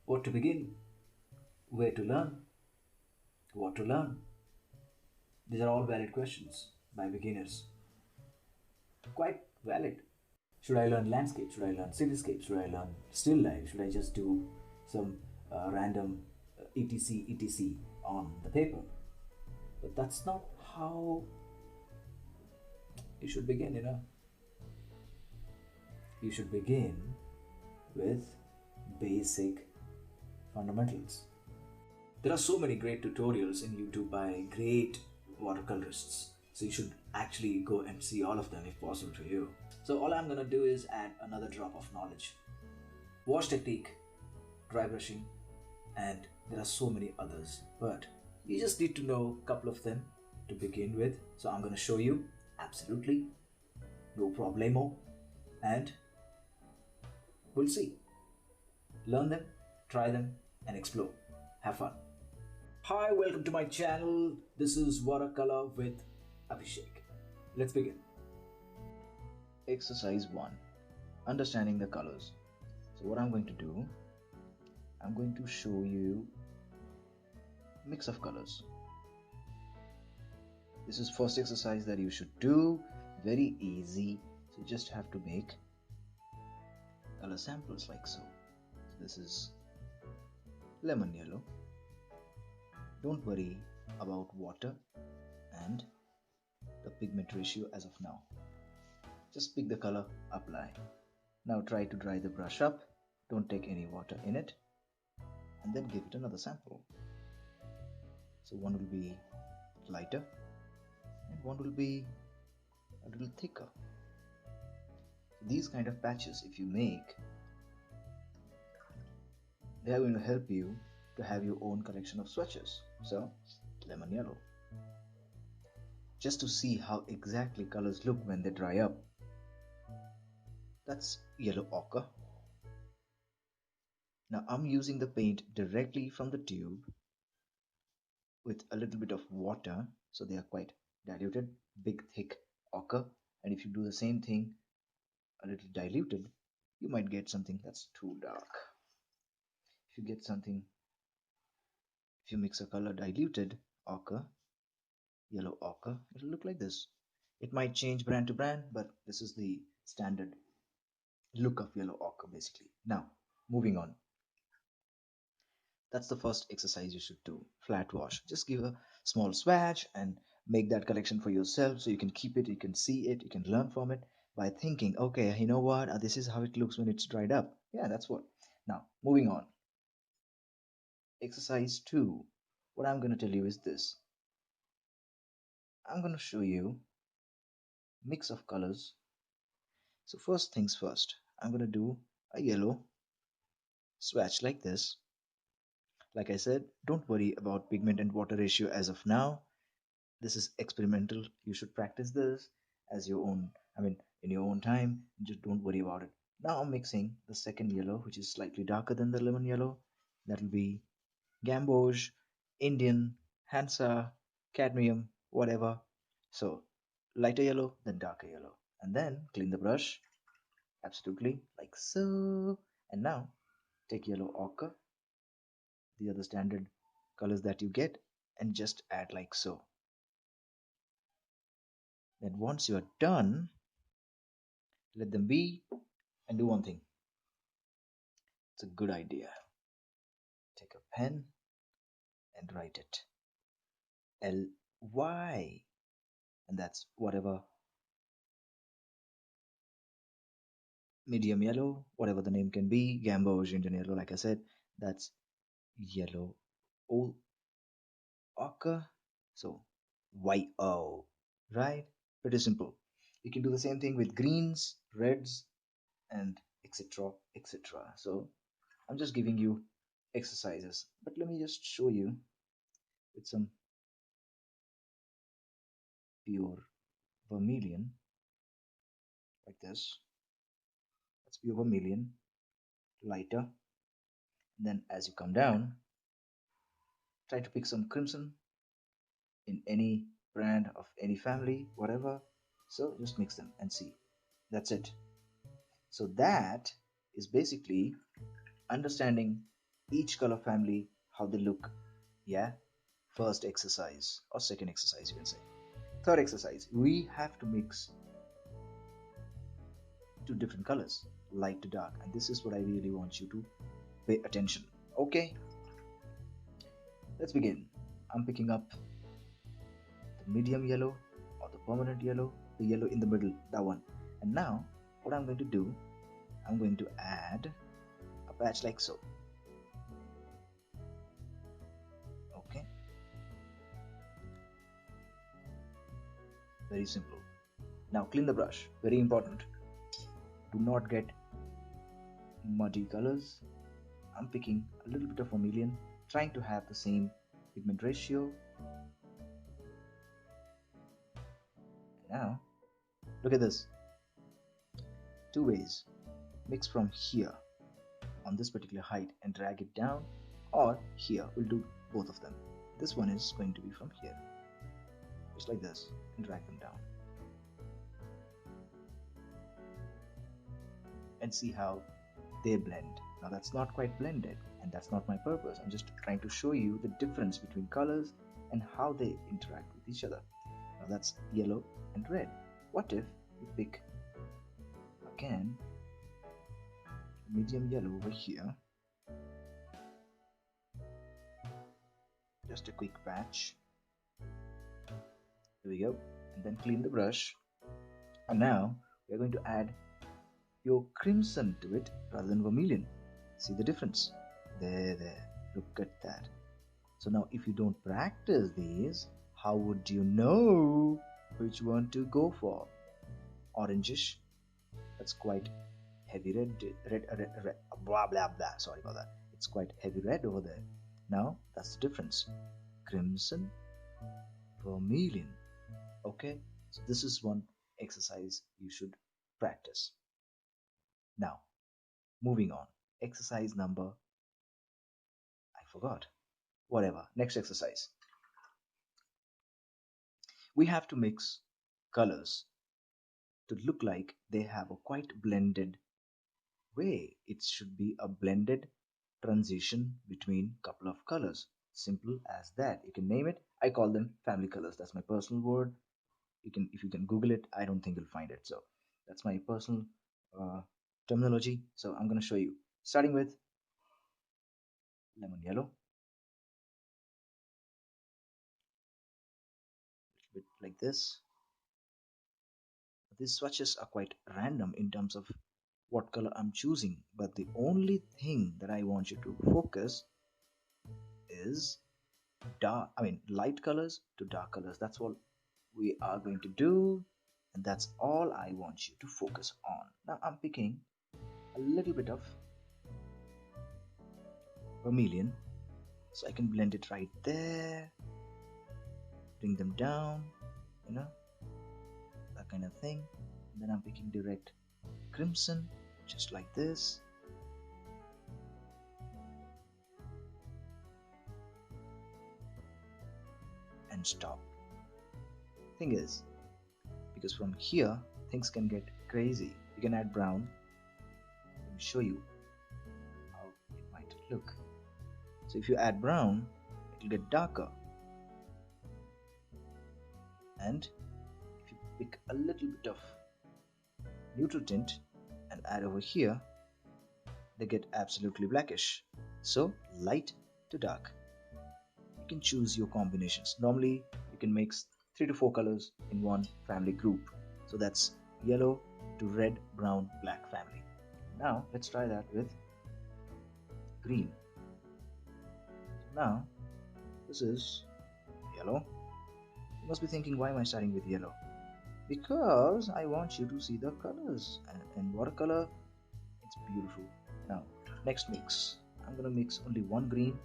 What to begin? Where to learn? What to learn? These are all valid questions by beginners. Quite valid. Should I learn landscape? Should I learn cityscape? Should I learn still life? Should I just do some random etc on the paper? But that's not how you should begin. You should begin with basic fundamentals. There are so many great tutorials in YouTube by great watercolorists. So you should actually go and see all of them if possible for you. So all I'm gonna do is add another drop of knowledge. Wash technique, dry brushing, and there are so many others. But you just need to know a couple of them to begin with. So I'm gonna show you absolutely no problemo, and we'll see. Learn them, try them, and explore. Have fun. Hi, welcome to my channel. This is Watercolor with Abhishek. Let's begin. Exercise 1. Understanding the colors. So what I'm going to do, I'm going to show you mix of colors. This is first exercise that you should do. Very easy. So you just have to make color samples like so. So this is lemon yellow. Don't worry about water and the pigment ratio as of now. Just pick the color, apply. Now try to dry the brush up. Don't take any water in it, and then give it another sample. So one will be lighter and one will be a little thicker. These kind of patches, if you make, they are going to help you to have your own collection of swatches. So lemon yellow, just to see how exactly colors look when they dry up. That's yellow ochre. Now I'm using the paint directly from the tube with a little bit of water, so they are quite diluted, big thick ochre. And if you do the same thing a little diluted, you might get something that's too dark. If you mix a color diluted ochre, yellow ochre, it'll look like this. It might change brand to brand, but this is the standard look of yellow ochre basically. Now moving on. That's the first exercise you should do. Flat wash. Just give a small swatch and make that collection for yourself, so you can keep it, you can see it, you can learn from it by thinking, okay, you know what, this is how it looks when it's dried up. Yeah, that's what. Now moving on. Exercise 2. What I'm going to tell you is this. I'm going to show you mix of colors. So first things first, I'm going to do a yellow swatch like this. Like I said, don't worry about pigment and water ratio as of now. This is experimental. You should practice this as your own, in your own time. Just don't worry about it. Now I'm mixing the second yellow, which is slightly darker than the lemon yellow. That will be gamboge, Indian, Hansa, cadmium, whatever. So lighter yellow, then darker yellow. And then clean the brush, absolutely, like so. And now take yellow ochre, the other standard colors that you get, and just add like so. Then once you are done, let them be and do one thing. It's a good idea. Take a pen and write it. Ly. And that's whatever medium yellow, whatever the name can be. Gamboge, Indian yellow, like I said, that's yellow ochre. So YO, right? Pretty simple. You can do the same thing with greens, reds, and etc. etc. So I'm just giving you exercises, but let me just show you with some pure vermilion like this. That's pure vermilion, lighter. Then as you come down, try to pick some crimson in any brand of any family, whatever. So just mix them and see. That's it. So that is basically understanding each color family, how they look. Yeah, first exercise or second exercise, you can say. Third exercise, we have to mix two different colors, light to dark, and this is what I really want you to pay attention. Okay, let's begin. I'm picking up the medium yellow or the permanent yellow, the yellow in the middle, that one. And now, what I'm going to do, I'm going to add a patch like so. Okay, very simple. Now clean the brush, very important. Do not get muddy colors. I'm picking a little bit of vermilion, trying to have the same pigment ratio. Now, look at this. Two ways. Mix from here on this particular height and drag it down, or here. We'll do both of them. This one is going to be from here, just like this, and drag them down. And see how they blend. Now that's not quite blended, and that's not my purpose. I'm just trying to show you the difference between colors and how they interact with each other. Now that's yellow and red. What if we pick again medium yellow over here, just a quick patch, here we go, and then clean the brush. And now we're going to add your crimson to it rather than vermilion. See the difference? There, look at that. So now if you don't practice these, how would you know which one to go for? Orangish, that's quite heavy red, blah blah blah, sorry about that. It's quite heavy red over there. Now that's the difference. Crimson, vermilion. Okay, so this is one exercise you should practice. Now, moving on. Exercise number, I forgot. Whatever. Next exercise. We have to mix colors to look like they have a quite blended way. It should be a blended transition between couple of colors. Simple as that. You can name it. I call them family colors. That's my personal word. If you can Google it, I don't think you'll find it. So that's my personal terminology. So I'm going to show you. Starting with lemon yellow, a bit like this. These swatches are quite random in terms of what color I'm choosing, but the only thing that I want you to focus is light colors to dark colors. That's all we are going to do, and that's all I want you to focus on. Now I'm picking a little bit of vermilion so I can blend it right there, bring them down, that kind of thing. And then I'm picking direct crimson, just like this. And stop. Thing is, because from here things can get crazy. You can add brown. Let me show you how it might look. So if you add brown, it will get darker. And if you pick a little bit of neutral tint and add over here, they get absolutely blackish. So light to dark. You can choose your combinations. Normally you can mix 3 to 4 colors in one family group. So that's yellow to red, brown, black family. Now let's try that with green. Now this is yellow. You must be thinking, why am I starting with yellow? Because I want you to see the colors, and watercolor, it's beautiful. Now next mix, I'm gonna mix only one green,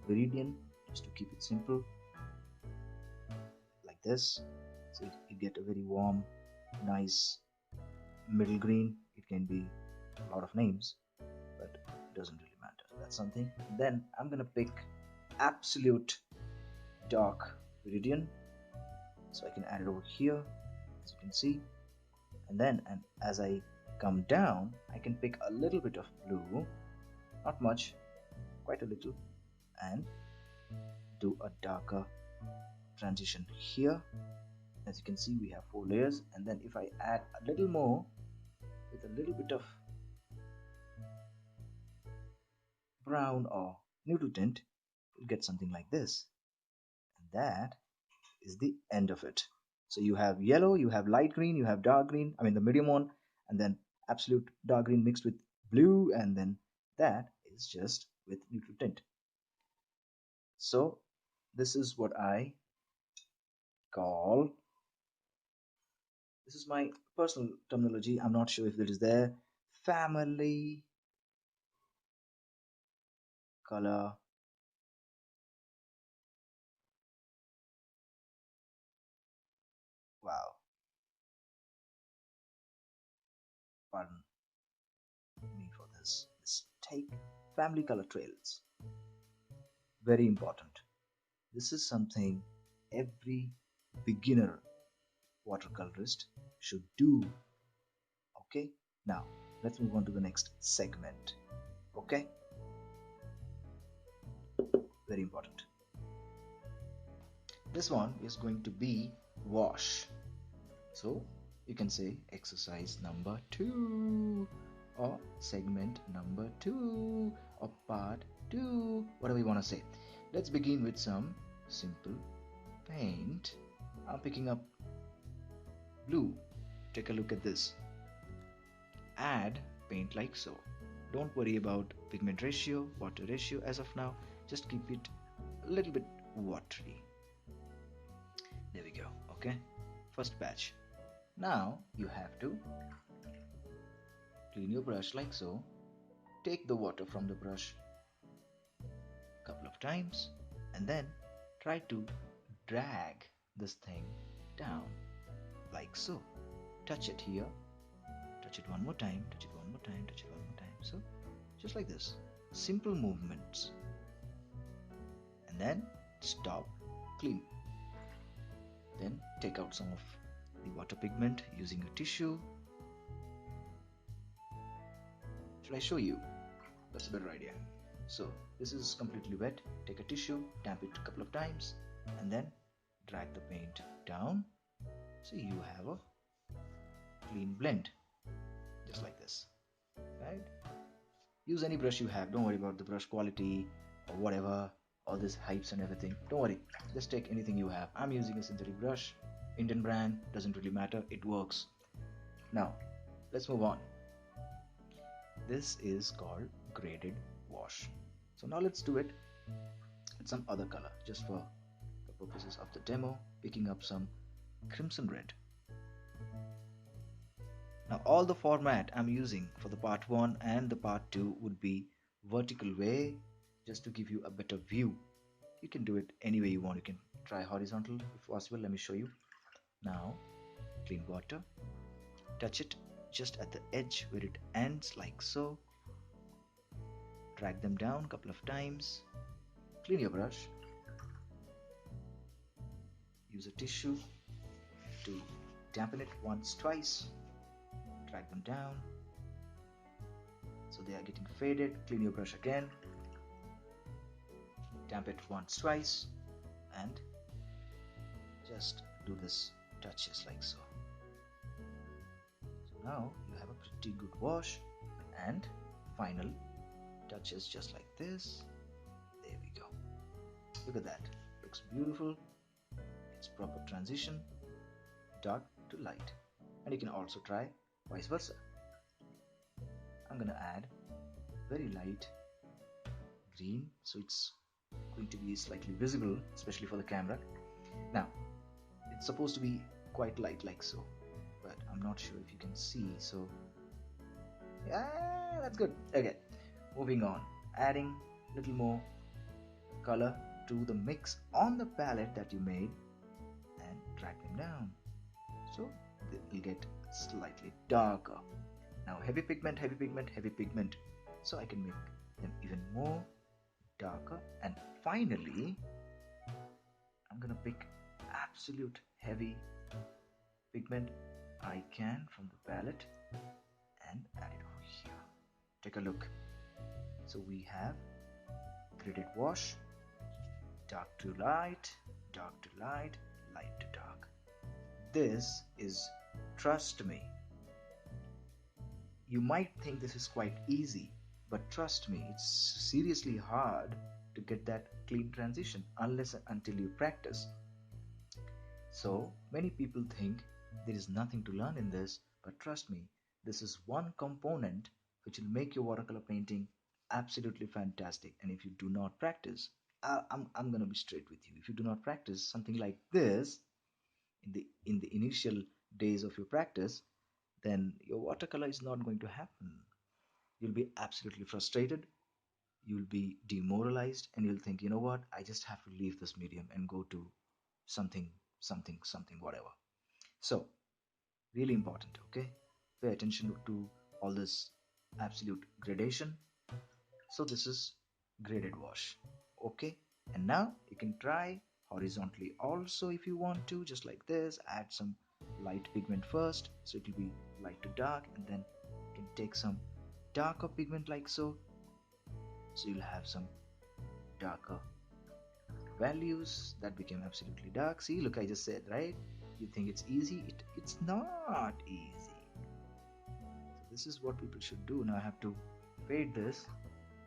viridian, just to keep it simple, like this. So you get a very warm, nice middle green. It can be a lot of names, but it doesn't really matter. That's something. Then I'm gonna pick absolute dark viridian, so I can add it over here, as you can see. And then, as I come down, I can pick a little bit of blue, not much, quite a little, and do a darker transition here. As you can see, we have 4 layers, and then if I add a little more with a little bit of brown or neutral tint, you'll get something like this. And that is the end of it. So you have yellow, you have light green, you have dark green, I mean the medium one, and then absolute dark green mixed with blue, and then that is just with neutral tint. So this is what I call, this is my personal terminology, I'm not sure if it is there, family color wow, pardon me for this mistake. Family color trails, very important. This is something every beginner watercolorist should do. Okay, now let's move on to the next segment. Okay, very important. This one is going to be wash. So you can say exercise number 2 or segment number 2 or part 2, whatever you want to say. Let's begin with some simple paint. I'm picking up blue. Take a look at this. Add paint like so. Don't worry about pigment ratio, water ratio as of now. Just keep it a little bit watery. There we go. Okay, first batch. Now you have to clean your brush like so. Take the water from the brush a couple of times and then try to drag this thing down like so. Touch it here, touch it one more time, touch it one more time, touch it one more time. So just like this, simple movements, and then stop, clean. Then take out some of the water pigment using a tissue. Should I show you? That's a better idea. So this is completely wet. Take a tissue, damp it a couple of times, and then drag the paint down so you have a clean blend, just like this, right? Use any brush you have. Don't worry about the brush quality or whatever, all these hypes and everything. Don't worry, just take anything you have. I'm using a synthetic brush, Indian brand, doesn't really matter, it works. Now let's move on. This is called graded wash. So now let's do it with some other color, just for the purposes of the demo, picking up some crimson red. Now all the format I'm using for the part 1 and the part 2 would be vertical way, just to give you a better view. You can do it any way you want. You can try horizontal if possible. Let me show you. Now clean water, touch it just at the edge where it ends like so. Drag them down a couple of times. Clean your brush. Use a tissue to dampen it once, twice. Drag them down so they are getting faded. Clean your brush again. Damp it once, twice, and just do this touches like so. So now you have a pretty good wash, and final touches just like this. There we go. Look at that. Looks beautiful. It's proper transition, dark to light, and you can also try vice versa. I'm gonna add very light green, so it's going to be slightly visible, especially for the camera. Now it's supposed to be quite light like so, but I'm not sure if you can see. So yeah, that's good. Okay, moving on, adding a little more color to the mix on the palette that you made, and drag them down so they will get slightly darker. Now heavy pigment, heavy pigment, heavy pigment, so I can make them even more darker. And finally I'm gonna pick absolute heavy pigment I can from the palette and add it over here. Take a look. So we have Graded wash, dark to light, dark to light, light to dark. This is, trust me, you might think this is quite easy, but trust me, it's seriously hard to get that clean transition unless and until you practice. So many people think there is nothing to learn in this, but trust me, this is one component which will make your watercolor painting absolutely fantastic. And if you do not practice, I'm gonna be straight with you. If you do not practice something like this in the initial days of your practice, then your watercolor is not going to happen. You'll be absolutely frustrated, you'll be demoralized, and you'll think, you know what, I just have to leave this medium and go to something, whatever. So, really important, okay? Pay attention to all this absolute gradation. So this is graded wash, okay? And now you can try horizontally also if you want to, just like this. Add some light pigment first, so it will be light to dark, and then you can take some darker pigment like so. So you'll have some darker values that became absolutely dark. See, look, I just said, right? You think it's easy, it's not easy. So this is what people should do. Now I have to fade this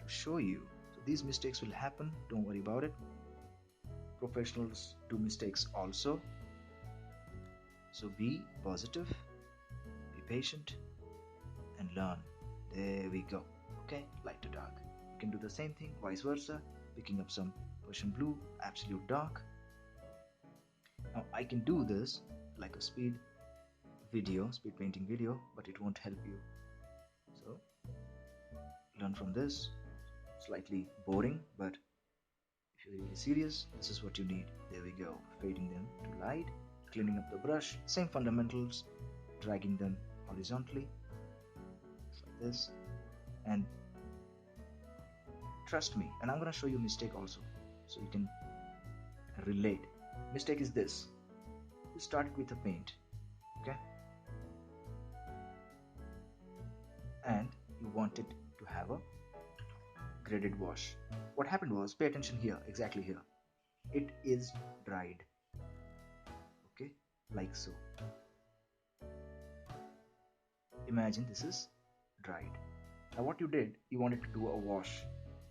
to show you. So these mistakes will happen, don't worry about it. Professionals do mistakes also. So be positive, be patient, and learn. There we go. Okay, light to dark. You can do the same thing, vice versa, picking up some Persian blue, absolute dark. Now I can do this like a speed painting video, but it won't help you. So learn from this. Slightly boring, but if you're really serious, this is what you need. There we go. Fading them to light, cleaning up the brush, same fundamentals, dragging them horizontally, like this. And trust me, and I'm gonna show you mistake also, so you can relate. Mistake is this: you started with a paint, okay, and you wanted to have a graded wash. What happened was, pay attention here, exactly here, it is dried, okay, like so. Imagine this is dried. Now what you did, you wanted to do a wash.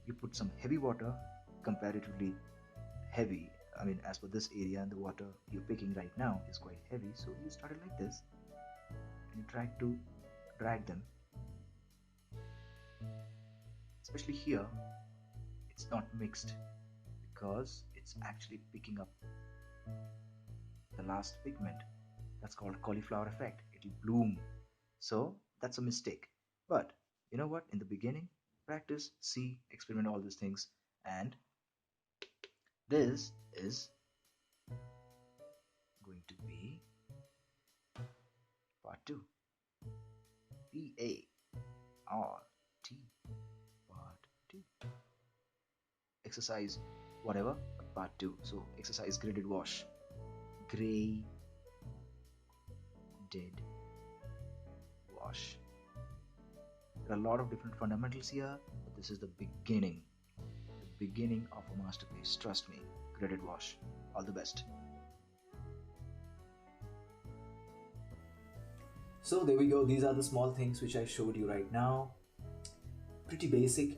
You put some heavy water, comparatively heavy, I mean as per this area, and the water you're picking right now is quite heavy, so you started like this and you tried to drag them. Especially here, it's not mixed because it's actually picking up the last pigment. That's called cauliflower effect. It'll bloom. So that's a mistake. But you know what? In the beginning, practice, see, experiment all these things, and this is going to be part 2. PART part 2. Exercise whatever, part 2. So exercise graded wash. Graded wash. There are a lot of different fundamentals here, but this is the beginning of a masterpiece. Trust me. Graded wash. All the best. So there we go. These are the small things which I showed you right now. Pretty basic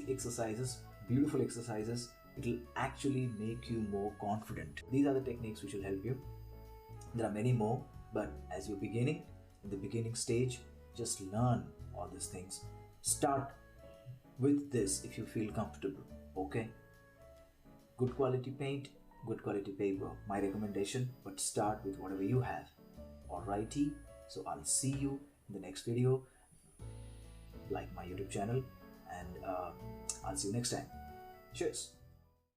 exercises, beautiful exercises. It will actually make you more confident. These are the techniques which will help you. There are many more, but as you're beginning, in the beginning stage, just learn all these things. Start with this if you feel comfortable, okay? Good quality paint, good quality paper, my recommendation, but start with whatever you have. Alrighty, so I'll see you in the next video. Like my YouTube channel, and I'll see you next time. Cheers.